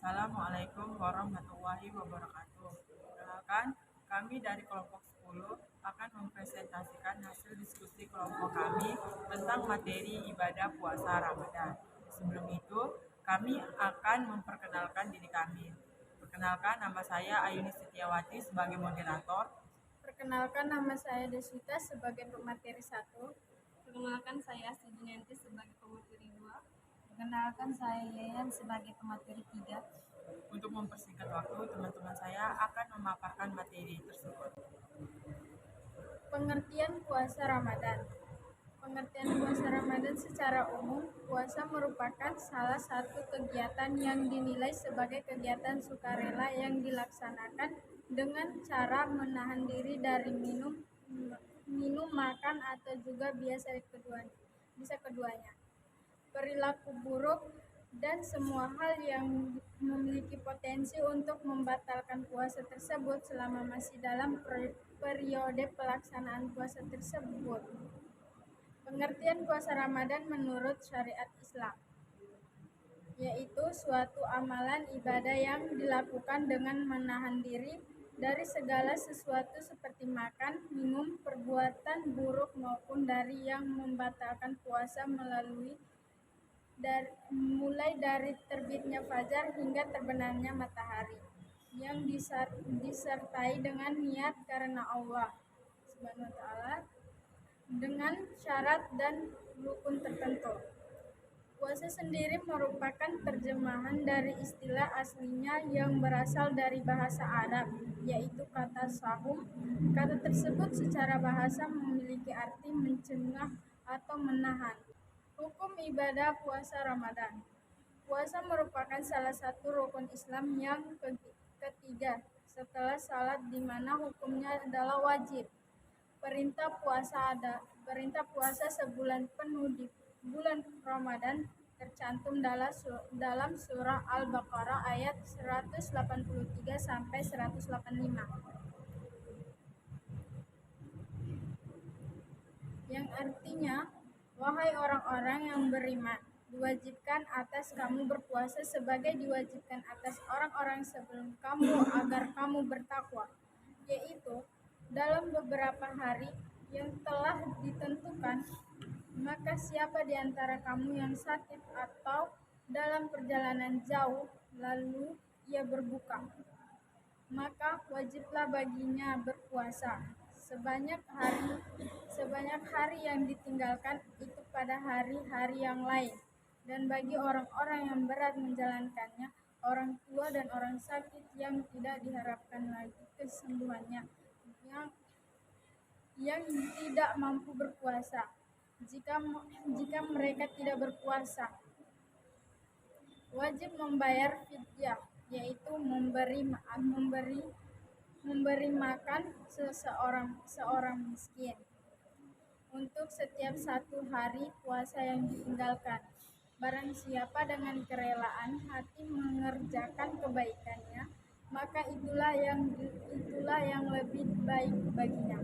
Assalamualaikum warahmatullahi wabarakatuh. Perkenalkan, kami dari kelompok 10 akan mempresentasikan hasil diskusi kelompok kami tentang materi ibadah puasa Ramadan. Sebelum itu, kami akan memperkenalkan diri kami. Perkenalkan, nama saya Ayuni Setiawati sebagai moderator. Perkenalkan, nama saya Deswita sebagai pemateri 1. Perkenalkan, saya Sujinanti sebagai pemateri 2. Perkenalkan, saya Yayan sebagai pemateri 3. Untuk mempersingkat waktu, teman-teman saya akan memaparkan materi tersebut. Pengertian puasa Ramadan. Pengertian puasa Ramadan secara umum, puasa merupakan salah satu kegiatan yang dinilai sebagai kegiatan sukarela yang dilaksanakan dengan cara menahan diri dari minum, makan, atau juga bisa keduanya. Perilaku buruk dan semua hal yang memiliki potensi untuk membatalkan puasa tersebut selama masih dalam periode pelaksanaan puasa tersebut. Pengertian puasa Ramadan menurut syariat Islam, yaitu suatu amalan ibadah yang dilakukan dengan menahan diri dari segala sesuatu seperti makan, minum, perbuatan buruk maupun dari yang membatalkan puasa mulai dari terbitnya fajar hingga terbenamnya matahari, yang disertai dengan niat karena Allah Subhanahu wa Ta'ala dengan syarat dan rukun tertentu. Puasa sendiri merupakan terjemahan dari istilah aslinya yang berasal dari bahasa Arab, yaitu kata sahum. Kata tersebut secara bahasa memiliki arti mencegah atau menahan. Hukum ibadah puasa Ramadan. Puasa merupakan salah satu rukun Islam yang ketiga setelah salat, di mana hukumnya adalah wajib. Perintah puasa sebulan penuh di bulan Ramadan tercantum dalam surah Al-Baqarah ayat 183 sampai 185. Yang artinya, wahai orang-orang yang beriman, diwajibkan atas kamu berpuasa sebagai diwajibkan atas orang-orang sebelum kamu agar kamu bertakwa, yaitu dalam beberapa hari yang telah ditentukan. Maka siapa di antara kamu yang sakit atau dalam perjalanan jauh lalu ia berbuka, maka wajiblah baginya berpuasa sebanyak hari yang ditinggalkan itu pada hari-hari yang lain. Dan bagi orang-orang yang berat menjalankannya, orang tua dan orang sakit yang tidak diharapkan lagi kesembuhannya, yang tidak mampu berpuasa, jika mereka tidak berpuasa, wajib membayar fidyah, yaitu memberi makan seorang miskin untuk setiap satu hari puasa yang ditinggalkan. Barang siapa dengan kerelaan hati mengerjakan kebaikannya, maka itulah yang lebih baik baginya.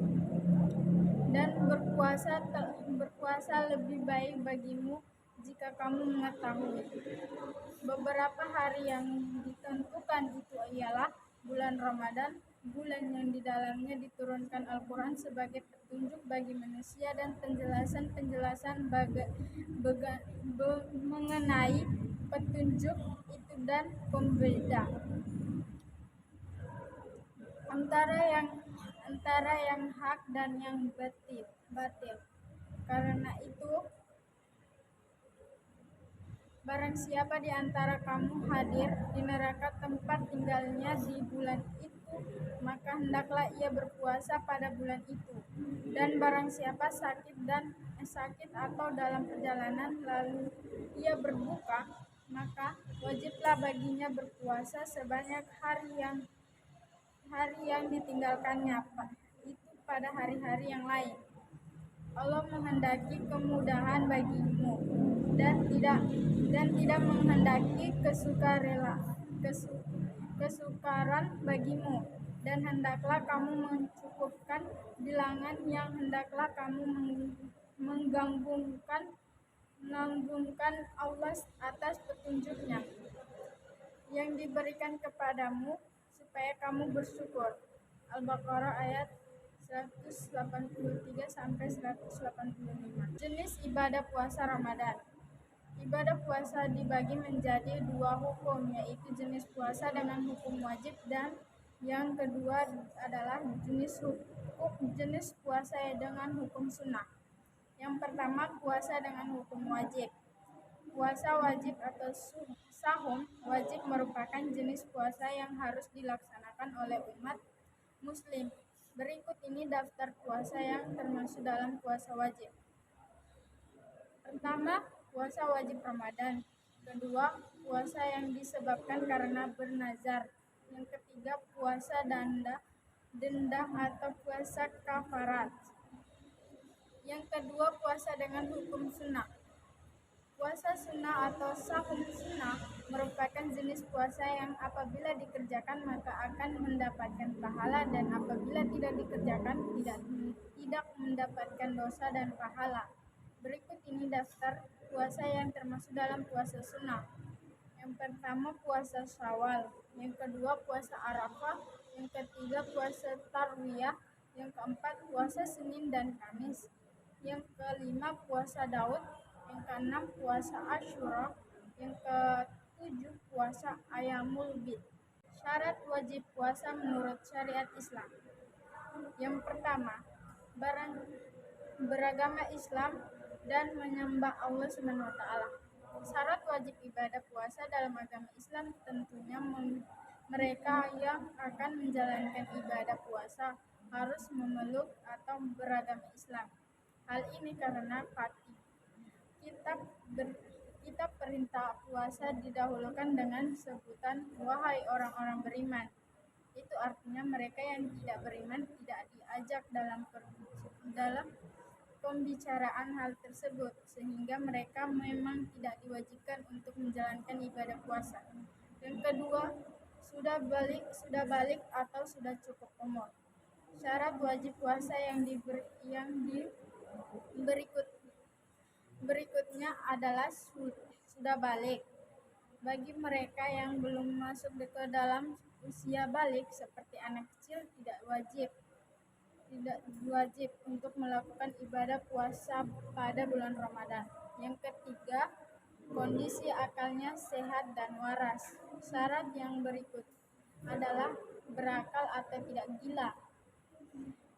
Dan berpuasa lebih baik bagimu jika kamu mengetahui. Beberapa hari yang ditentukan itu ialah bulan Ramadan, bulan yang di dalamnya diturunkan Al-Quran sebagai petunjuk bagi manusia dan penjelasan mengenai petunjuk itu dan pembeda antara yang hak dan yang batil. Karena itu, barang siapa di antara kamu hadir di neraka tempat tinggalnya di bulan itu, maka hendaklah ia berpuasa pada bulan itu. Dan barang siapa sakit atau dalam perjalanan lalu ia berbuka, maka wajiblah baginya berpuasa sebanyak hari yang ditinggalkannya itu pada hari-hari yang lain. Allah menghendaki kemudahan bagimu dan tidak menghendaki kesukaran bagimu. Dan hendaklah kamu mencukupkan bilangan yang hendaklah kamu menggabungkan Allah atas petunjuknya. yang diberikan kepadamu supaya kamu bersyukur. Al-Baqarah ayat 183 sampai 185. Jenis ibadah puasa Ramadan. Ibadah puasa dibagi menjadi dua hukum, yaitu jenis puasa dengan hukum wajib dan yang kedua adalah jenis puasa dengan hukum sunnah. Yang pertama, puasa dengan hukum wajib. Puasa wajib atau sahum wajib merupakan jenis puasa yang harus dilaksanakan oleh umat muslim. Berikut ini daftar puasa yang termasuk dalam puasa wajib. Pertama, puasa wajib Ramadan. Kedua, puasa yang disebabkan karena bernazar. Yang ketiga, puasa denda atau puasa kafarat. Yang kedua, puasa dengan hukum sunnah. Puasa sunnah atau sahum sunnah merupakan jenis puasa yang apabila dikerjakan maka akan mendapatkan pahala dan apabila tidak dikerjakan tidak mendapatkan dosa dan pahala. Berikut ini daftar puasa yang termasuk dalam puasa sunnah. Yang pertama, puasa Syawal. Yang kedua, puasa Arafah. Yang ketiga, puasa Tarwiyah. Yang keempat, puasa Senin dan Kamis. Yang kelima, puasa Daud. Yang keenam, puasa Asyura. Yang ketujuh, puasa Ayamul Bid. Syarat wajib puasa menurut syariat Islam. Yang pertama, beragama Islam dan menyembah Allah SWT. Syarat wajib ibadah puasa dalam agama Islam tentunya mereka yang akan menjalankan ibadah puasa harus memeluk atau beragama Islam. Hal ini karena kitab perintah puasa didahulukan dengan sebutan wahai orang-orang beriman. Itu artinya mereka yang tidak beriman tidak diajak dalam pembicaraan hal tersebut, sehingga mereka memang tidak diwajibkan untuk menjalankan ibadah puasa. Yang kedua, sudah balik atau sudah cukup umur. Syarat wajib puasa yang berikutnya adalah sudah balik. Bagi mereka yang belum masuk ke dalam usia balik seperti anak kecil tidak wajib untuk melakukan ibadah puasa pada bulan Ramadan. Yang ketiga, kondisi akalnya sehat dan waras. Syarat yang berikut adalah berakal atau tidak gila.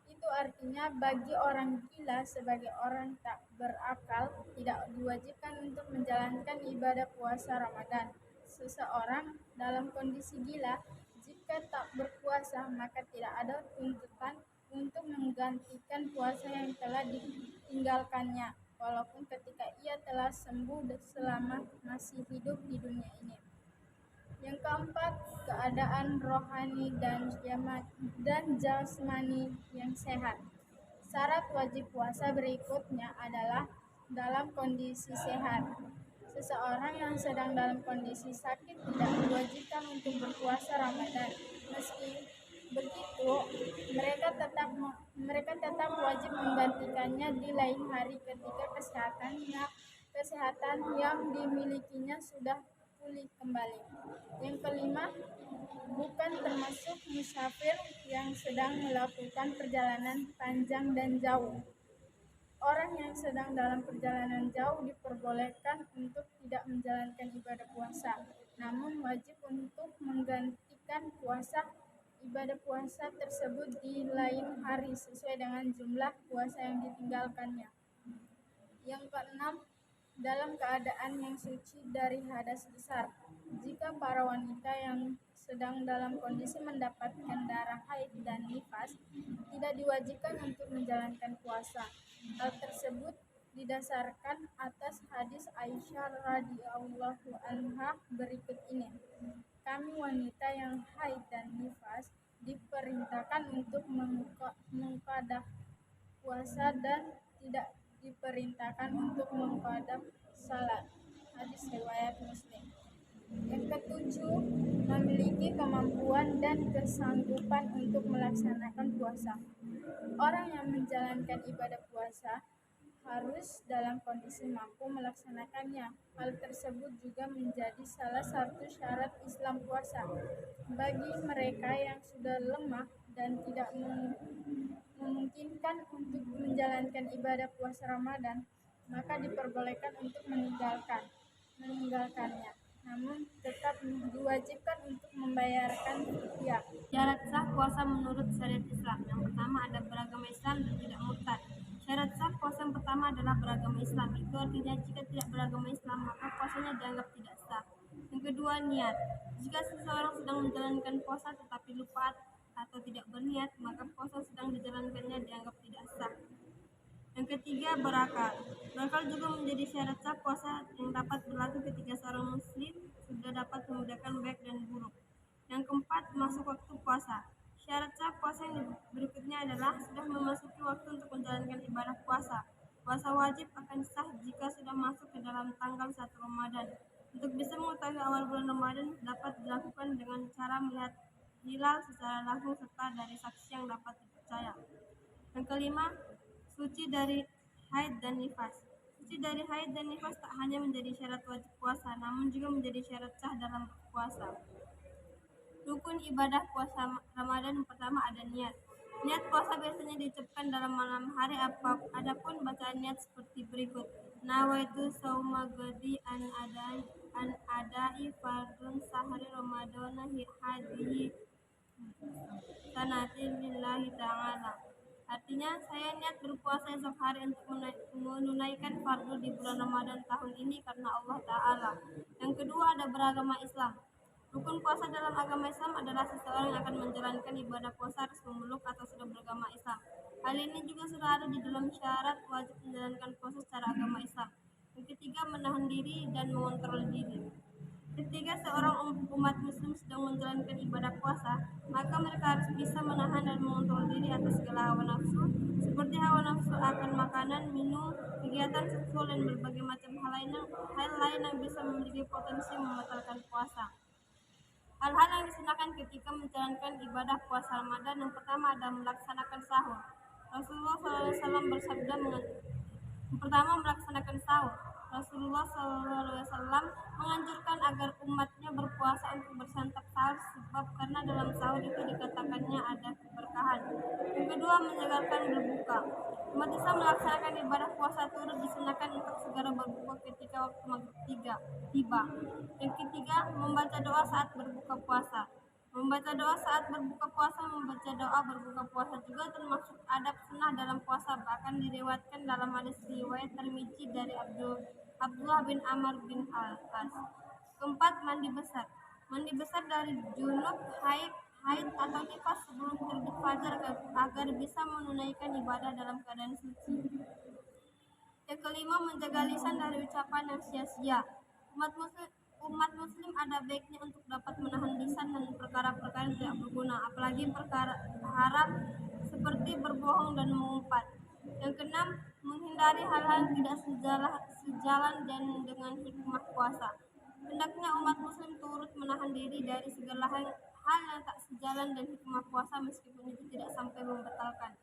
Itu artinya bagi orang gila sebagai orang tak berakal tidak diwajibkan untuk menjalankan ibadah puasa Ramadan. Seseorang dalam kondisi gila jika tak berpuasa maka tidak ada tuntutan untuk menggantikan puasa yang telah ditinggalkannya walaupun ketika ia telah sembuh selama masih hidup di dunia ini. Yang keempat, keadaan rohani dan jasmani yang sehat. Syarat wajib puasa berikutnya adalah dalam kondisi sehat. Seseorang yang sedang dalam kondisi sakit tidak diwajibkan untuk berpuasa Ramadan. Meski begitu, mereka tetap wajib menggantikannya di lain hari ketika kesehatan yang dimilikinya sudah pulih kembali. Yang kelima, bukan termasuk musafir yang sedang melakukan perjalanan panjang dan jauh. Orang yang sedang dalam perjalanan jauh diperbolehkan untuk tidak menjalankan ibadah puasa, namun wajib untuk menggantikan ibadah puasa tersebut di lain hari sesuai dengan jumlah puasa yang ditinggalkannya. Yang keenam, dalam keadaan yang suci dari hadas besar. Jika para wanita yang sedang dalam kondisi mendapatkan darah haid dan nifas tidak diwajibkan untuk menjalankan puasa. Hal tersebut didasarkan atas hadis Aisyah radhiyallahu anha berikut ini. Kami wanita yang haid dan nifas diperintahkan untuk mengqadha puasa dan tidak diperintahkan untuk mengqadha salat. Hadis riwayat Muslim. Yang ketujuh, memiliki kemampuan dan kesanggupan untuk melaksanakan puasa. Orang yang menjalankan ibadah puasa harus dalam kondisi mampu melaksanakannya. Hal tersebut juga menjadi salah satu syarat Islam puasa. Bagi mereka yang sudah lemah dan tidak memungkinkan untuk menjalankan ibadah puasa Ramadan, maka diperbolehkan untuk meninggalkannya. Namun tetap diwajibkan untuk membayarkan fidyah. Syarat sah puasa menurut syariat Islam. Yang pertama ada beragama Islam dan tidak murtad. Syarat sah puasa yang pertama adalah beragama Islam. Itu artinya jika tidak beragama Islam maka puasanya dianggap tidak sah. Yang kedua niat. Jika seseorang sedang menjalankan puasa tetapi lupa atau tidak berniat maka puasa sedang dijalankannya dianggap tidak sah. Yang ketiga berakal. Berakal juga menjadi syarat sah puasa yang dapat berlaku ketika seorang muslim sudah dapat membedakan baik dan buruk. Yang keempat masuk waktu puasa. Syarat sah puasa yang berikutnya adalah sudah memasuki waktu untuk menjalankan ibadah puasa. Puasa wajib akan sah jika sudah masuk ke dalam tanggal 1 Ramadan. Untuk bisa mengetahui awal bulan Ramadan dapat dilakukan dengan cara melihat hilal secara langsung serta dari saksi yang dapat dipercaya. Yang kelima, suci dari haid dan nifas. Suci dari haid dan nifas tak hanya menjadi syarat wajib puasa, namun juga menjadi syarat sah dalam puasa. Rukun ibadah puasa Ramadan yang pertama ada niat. Niat puasa biasanya diucapkan dalam malam hari. Adapun bacaan niat seperti berikut: Nawaitu sauma gadi an adai fardun sahri Ramadana hadihi sanatin lillahi ta'ala. Artinya, saya niat berpuasa esok hari untuk menunaikan fardu di bulan Ramadan tahun ini karena Allah Ta'ala. Yang kedua ada beragama Islam. Rukun puasa dalam agama Islam adalah seseorang yang akan menjalankan ibadah puasa harus memeluk atau sudah beragama Islam. Hal ini juga sudah ada di dalam syarat wajib menjalankan puasa secara agama Islam. Yang ketiga menahan diri dan mengontrol diri. Ketika seorang umat muslim sedang menjalankan ibadah puasa, maka mereka harus bisa menahan dan mengontrol diri atas segala hawa nafsu, seperti hawa nafsu akan makanan, minum, kegiatan seksual, dan berbagai macam hal lain yang bisa memiliki potensi membatalkan puasa. Hal-hal yang disunahkan ketika menjalankan ibadah puasa Ramadan yang pertama ada melaksanakan sahur. Rasulullah SAW bersabda pertama melaksanakan sahur. Rasulullah SAW menganjurkan agar umatnya berpuasa untuk bersantap sahur sebab karena dalam sahur itu dikatakannya ada keberkahan. Yang kedua menjagalkan berbuka. Umat Islam melaksanakan ibadah puasa turut disunahkan untuk segera berbuka ketika waktu maghrib tiba. Yang ketiga membaca doa saat berbuka puasa. Membaca doa saat berbuka puasa, membaca doa berbuka puasa juga termasuk adab sunnah dalam puasa, bahkan diriwayatkan dalam hadis riwayat Tirmidzi dari Abdullah bin Amr bin Al-As. Keempat, mandi besar. Mandi besar dari junub, haid atau nifas sebelum terbit fajar agar bisa menunaikan ibadah dalam keadaan suci. Yang kelima, menjaga lisan dari ucapan yang sia-sia. Umat muslim ada baiknya untuk dapat menahan lisan dan perkara-perkara yang tidak berguna, apalagi perkara haram seperti berbohong dan mengumpat. Yang keenam, menghindari hal-hal yang tidak sejalan dan dengan hikmah puasa. Hendaknya umat muslim turut menahan diri dari segala hal yang tak sejalan dan hikmah puasa meskipun itu tidak sampai membatalkan.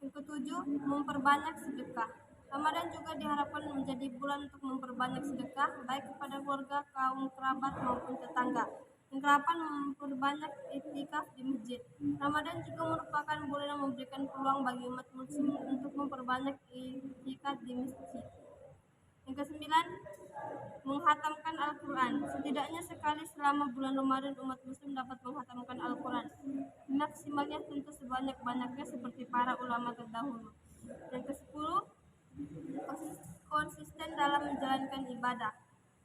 Yang ketujuh, memperbanyak sedekah. Ramadan juga diharapkan menjadi bulan untuk memperbanyak sedekah baik kepada keluarga, kaum kerabat maupun tetangga. Yang ke-8 memperbanyak iktikaf di masjid. Ramadan juga merupakan bulan yang memberikan peluang bagi umat muslim untuk memperbanyak iktikaf di masjid. Yang ke-9 menghatamkan Al-Quran. Setidaknya sekali selama bulan Ramadan umat muslim dapat menghatamkan Al-Quran. Maksimalnya tentu sebanyak-banyaknya seperti para ulama terdahulu. Yang ke-10 konsisten dalam menjalankan ibadah.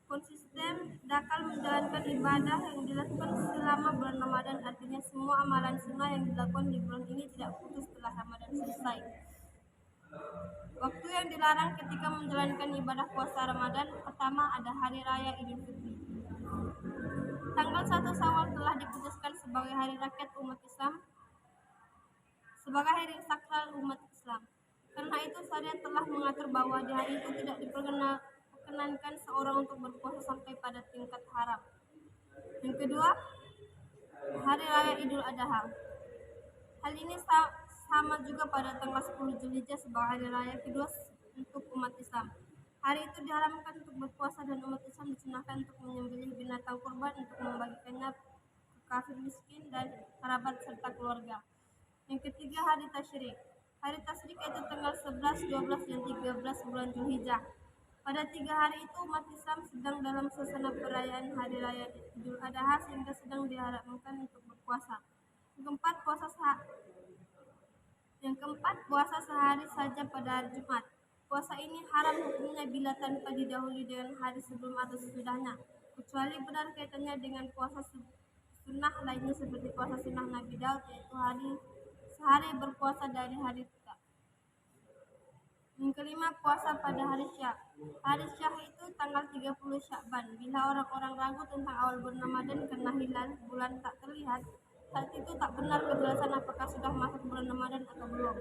Konsisten dalam menjalankan ibadah yang dilakukan selama bulan Ramadan, artinya semua amalan sunnah yang dilakukan di bulan ini tidak putus setelah Ramadan selesai. Waktu yang dilarang ketika menjalankan ibadah puasa Ramadan, pertama ada hari raya Idul Fitri. Tanggal 1 Syawal telah diputuskan sebagai hari rakyat umat Islam, sebagai hari sakral umat Islam. Karena itu syariat telah mengatur bahwa di hari itu tidak diperkenankan seorang untuk berpuasa sampai pada tingkat haram. Yang kedua, hari raya Idul Adha. Hal ini sama juga pada tanggal 10 Zulhijjah sebagai hari raya kedua untuk umat Islam. Hari itu diharamkan untuk berpuasa dan umat Islam disunahkan untuk menyembelih binatang kurban untuk membagikannya ke kafir miskin dan kerabat serta keluarga. Yang ketiga, hari tasyrik. Hari tasyrik itu tanggal 11, 12, dan 13 bulan Zulhijjah. Pada 3 hari itu umat Islam sedang dalam suasana perayaan Hari Raya Idul Adha sehingga sedang diharapkan untuk berpuasa. Yang keempat, puasa sehari saja pada hari Jumat. Puasa ini haram hukumnya bila tanpa didahului dengan hari sebelum atau sesudahnya, kecuali benar kaitannya dengan puasa sunnah lainnya seperti puasa sunnah Nabi Daud, yaitu sehari berpuasa dari hari tetap. Yang kelima, puasa pada hari Syah. Hari Syah itu tanggal 30 Syakban. Bila orang-orang ragu tentang awal bulan Ramadan karena hilal bulan tak terlihat, saat itu tak benar kejelasan apakah sudah masuk bulan Ramadan atau belum.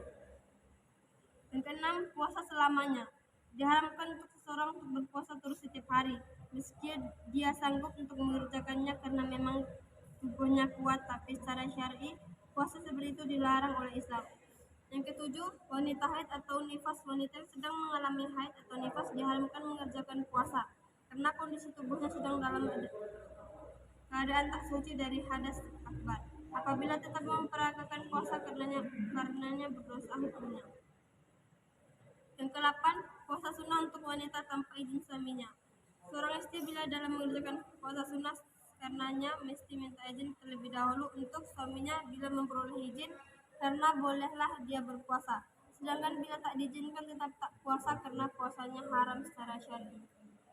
Yang keenam, puasa selamanya. Diharamkan untuk seseorang untuk berpuasa terus setiap hari, meski dia sanggup untuk mengerjakannya karena memang tubuhnya kuat, tapi secara syar'i puasa seperti itu dilarang oleh Islam. Yang ketujuh, wanita haid atau nifas. Wanita yang sedang mengalami haid atau nifas diharamkan mengerjakan puasa karena kondisi tubuhnya sedang dalam keadaan tak suci dari hadas akbar. Apabila tetap memperagakan puasa karenanya berdosa hukumnya. Yang ke-8, puasa sunnah untuk wanita tanpa izin suaminya. Seorang istri bila dalam mengerjakan puasa sunnah karenanya mesti minta izin terlebih dahulu untuk suaminya bila memperoleh izin, karena bolehlah dia berpuasa. Sedangkan bila tak diizinkan tetap tak puasa karena puasanya haram secara syar'i.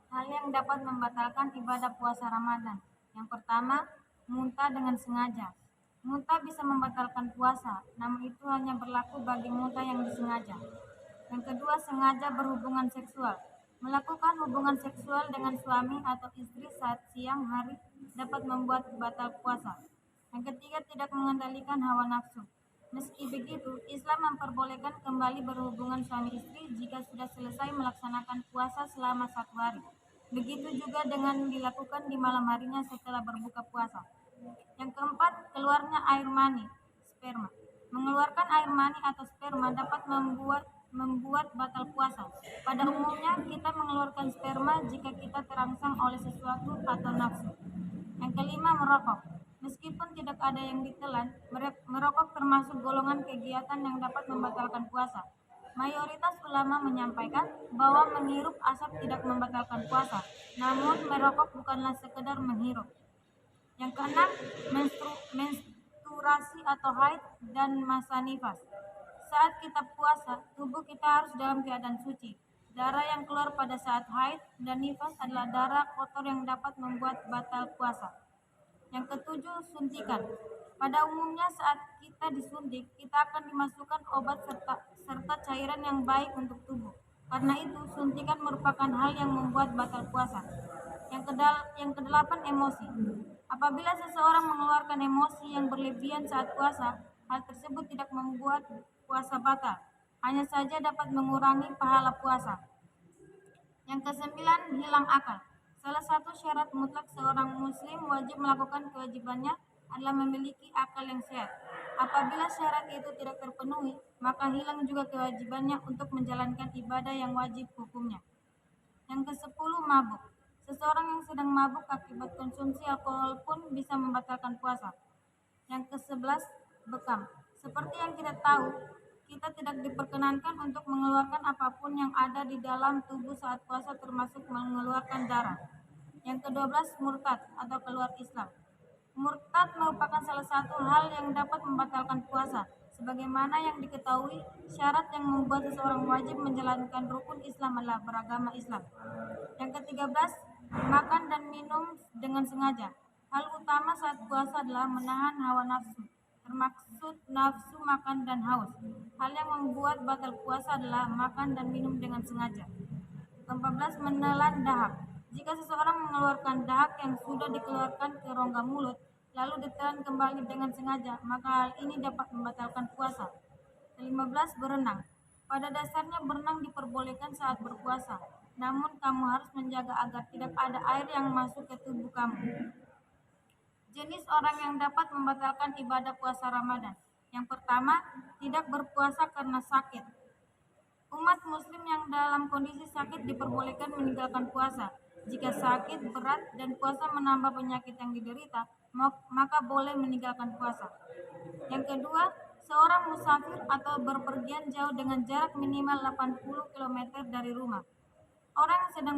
Hal yang dapat membatalkan ibadah puasa Ramadan. Yang pertama, muntah dengan sengaja. Muntah bisa membatalkan puasa, namun itu hanya berlaku bagi muntah yang disengaja. Yang kedua, sengaja berhubungan seksual. Melakukan hubungan seksual dengan suami atau istri saat siang hari dapat membuat batal puasa. Yang ketiga, tidak mengendalikan hawa nafsu. Meski begitu, Islam memperbolehkan kembali berhubungan suami istri jika sudah selesai melaksanakan puasa selama 1 hari. Begitu juga dengan dilakukan di malam harinya setelah berbuka puasa. Yang keempat, keluarnya air mani, sperma. Mengeluarkan air mani atau sperma dapat membuat batal puasa. Pada umumnya, kita mengeluarkan sperma jika kita terangsang oleh sesuatu atau nafsu. Yang kelima, merokok. Meskipun tidak ada yang ditelan, merokok termasuk golongan kegiatan yang dapat membatalkan puasa. Mayoritas ulama menyampaikan bahwa menghirup asap tidak membatalkan puasa, namun merokok bukanlah sekedar menghirup. Yang keenam, menstruasi atau haid dan masa nifas. Saat kita puasa, tubuh kita harus dalam keadaan suci. Darah yang keluar pada saat haid dan nifas adalah darah kotor yang dapat membuat batal puasa. Yang ketujuh, suntikan. Pada umumnya saat kita disuntik, kita akan dimasukkan obat serta cairan yang baik untuk tubuh. Karena itu, suntikan merupakan hal yang membuat batal puasa. Yang kedelapan, emosi. Apabila seseorang mengeluarkan emosi yang berlebihan saat puasa, hal tersebut tidak membuat puasa batal, hanya saja dapat mengurangi pahala puasa. Yang kesembilan, hilang akal. Salah satu syarat mutlak seorang muslim wajib melakukan kewajibannya adalah memiliki akal yang sehat. Apabila syarat itu tidak terpenuhi, maka hilang juga kewajibannya untuk menjalankan ibadah yang wajib hukumnya. Yang ke-10, mabuk. Seseorang yang sedang mabuk akibat konsumsi alkohol pun bisa membatalkan puasa. Yang ke-11, bekam. Seperti yang kita tahu, kita tidak diperkenankan untuk mengeluarkan apapun yang ada di dalam tubuh saat puasa, termasuk mengeluarkan darah. Yang ke-12, murtad atau keluar Islam. Murtad merupakan salah satu hal yang dapat membatalkan puasa. Sebagaimana yang diketahui, syarat yang membuat seseorang wajib menjalankan rukun Islam adalah beragama Islam. Yang ke-13, makan dan minum dengan sengaja. Hal utama saat puasa adalah menahan hawa nafsu, termaksud nafsu makan dan haus. Hal yang membuat batal puasa adalah makan dan minum dengan sengaja. Ke-14, menelan dahak. Jika seseorang mengeluarkan dahak yang sudah dikeluarkan ke rongga mulut, lalu ditelan kembali dengan sengaja, maka hal ini dapat membatalkan puasa. Ke-15, berenang. Pada dasarnya berenang diperbolehkan saat berpuasa, namun kamu harus menjaga agar tidak ada air yang masuk ke tubuh kamu. Jenis orang yang dapat membatalkan ibadah puasa Ramadan. Yang pertama, tidak berpuasa karena sakit. Umat muslim yang dalam kondisi sakit diperbolehkan meninggalkan puasa. Jika sakit berat dan puasa menambah penyakit yang diderita, maka boleh meninggalkan puasa. Yang kedua, seorang musafir atau berpergian jauh dengan jarak minimal 80 km dari rumah. Orang yang sedang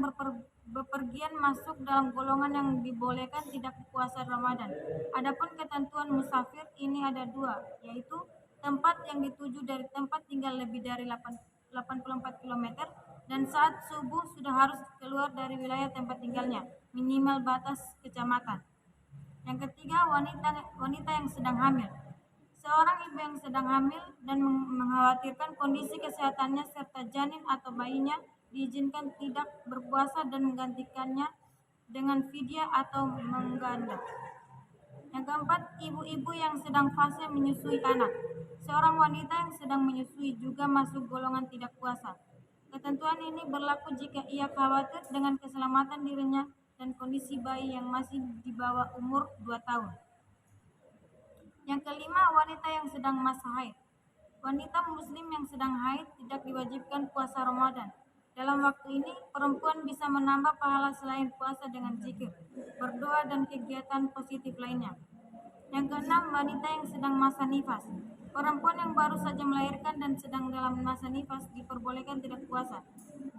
bepergian masuk dalam golongan yang dibolehkan tidak puasa Ramadan. Adapun ketentuan musafir ini ada dua, yaitu tempat yang dituju dari tempat tinggal lebih dari 84 km dan saat subuh sudah harus keluar dari wilayah tempat tinggalnya, minimal batas kecamatan. Yang ketiga, wanita yang sedang hamil. Seorang ibu yang sedang hamil dan mengkhawatirkan kondisi kesehatannya serta janin atau bayinya diizinkan tidak berpuasa dan menggantikannya dengan fidyah atau mengganda. Yang keempat, ibu-ibu yang sedang fase menyusui anak. Seorang wanita yang sedang menyusui juga masuk golongan tidak puasa. Ketentuan ini berlaku jika ia khawatir dengan keselamatan dirinya dan kondisi bayi yang masih di bawah umur 2 tahun. Yang kelima, wanita yang sedang masa haid. Wanita muslim yang sedang haid tidak diwajibkan puasa Ramadan. Dalam waktu ini, perempuan bisa menambah pahala selain puasa dengan zikir, berdoa, dan kegiatan positif lainnya. Yang keenam, wanita yang sedang masa nifas. Perempuan yang baru saja melahirkan dan sedang dalam masa nifas diperbolehkan tidak puasa.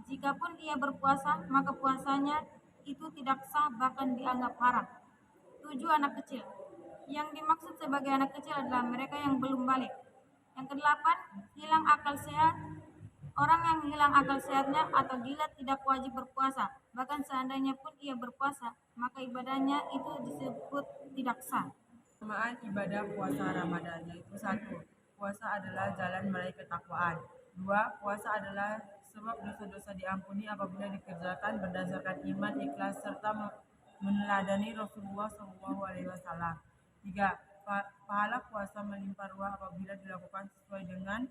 Jikapun ia berpuasa, maka puasanya itu tidak sah bahkan dianggap haram. 7. Anak kecil. Yang dimaksud sebagai anak kecil adalah mereka yang belum balik. Yang kedelapan, hilang akal sehat. Orang yang hilang akal sehatnya atau gila tidak wajib berpuasa. Bahkan seandainya pun ia berpuasa, maka ibadahnya itu disebut tidak sah. Keutamaan ibadah puasa Ramadan yaitu 1. Puasa adalah jalan meraih ketakwaan. 2. Puasa adalah sebab dosa-dosa diampuni apabila dikerjakan berdasarkan iman, ikhlas, serta meneladani Rasulullah SAW. 3. Pahala puasa melimpah ruah apabila dilakukan sesuai dengan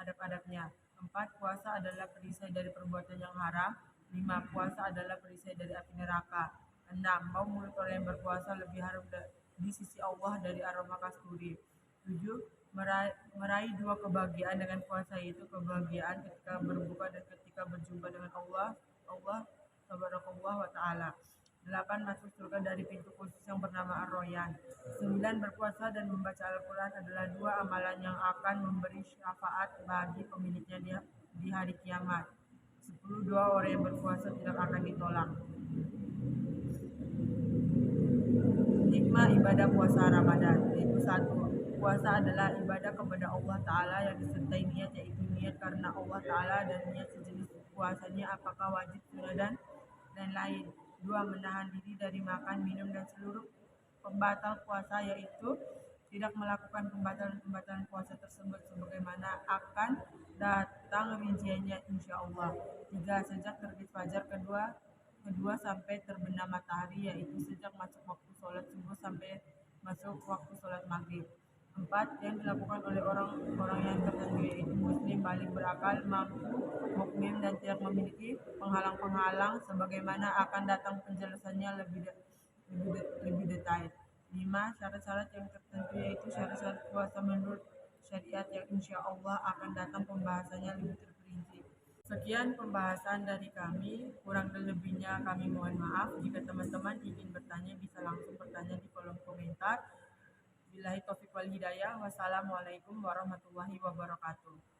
adab-adabnya. 4. Puasa adalah perisai dari perbuatan yang haram. 5. Puasa adalah perisai dari api neraka. 6. Bau mulut orang yang berpuasa lebih harum di sisi Allah dari aroma kasturi. 7. Meraih 2 kebahagiaan dengan puasa, yaitu kebahagiaan ketika berbuka dan ketika berjumpa dengan Allah Subhanahu wa ta'ala. 8. Masuk surga dari pintu khusus yang bernama Ar-Royan. 9. Berpuasa dan membaca Al-Quran adalah 2 amalan yang akan memberi syafaat bagi pemiliknya di hari kiamat. 10. 2 orang yang berpuasa tidak akan ditolak. Hikmah ibadah puasa Ramadan yaitu 1. Puasa adalah ibadah kepada Allah Ta'ala yang disertai niat, yaitu niat karena Allah Ta'ala dan niat sejenis puasanya apakah wajib, sunnah, dan lain-lain. 2. Menahan diri dari makan, minum, dan seluruh pembatal puasa, yaitu tidak melakukan pembatalan puasa tersebut sebagaimana akan datang rinciannya insya Allah. 3. Sejak terbit fajar kedua sampai terbenam matahari, yaitu sejak masuk waktu sholat subuh sampai masuk waktu sholat maghrib. 4. Yang dilakukan oleh orang-orang yang tertentu, yaitu muslim, balik berakal, mampu, mukmin, dan tidak memiliki penghalang-penghalang sebagaimana akan datang penjelasannya lebih detail. 5. Syarat-syarat yang tertentu, yaitu syarat-syarat puasa menurut syariat yang insya Allah akan datang pembahasannya lebih terperinci. Sekian pembahasan dari kami, kurang dan lebihnya kami mohon maaf. Jika teman-teman ingin bertanya bisa langsung bertanya di kolom komentar. Billahi taufiq wal hidayah. Wassalamualaikum warahmatullahi wabarakatuh.